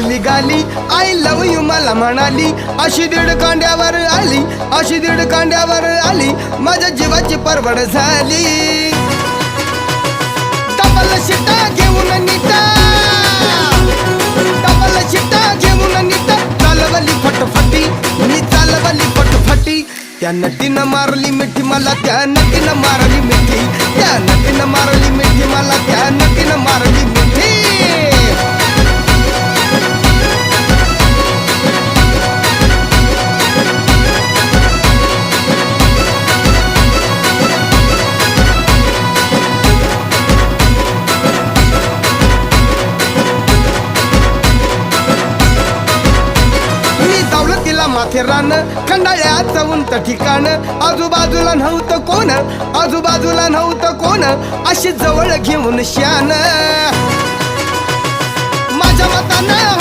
हसली गाली, I love you मला म्हणाली. अशी दीड कांड्यावर आली, अशी दीड कांड्यावर आली, माझ्या जीवाची परवड झाली. डबल शिटा घेऊन नीटा, डबल शिटा घेऊन नीटा, चालवली फटफटी, मी चालवली फटफटी. त्या नटीनं मारली मिठी मला, त्या नटीनं मारली मिठी, त्या नटीनं मारली मिठी मला, त्या नटीनं मारली मिठी. माथेरान खंडाळ्याचं उंच ठिकाण, आजूबाजूला नव्हतं कोण, आजूबाजूला नव्हतं कोण, अशी जवळ घेऊन शान. माझ्या मतानं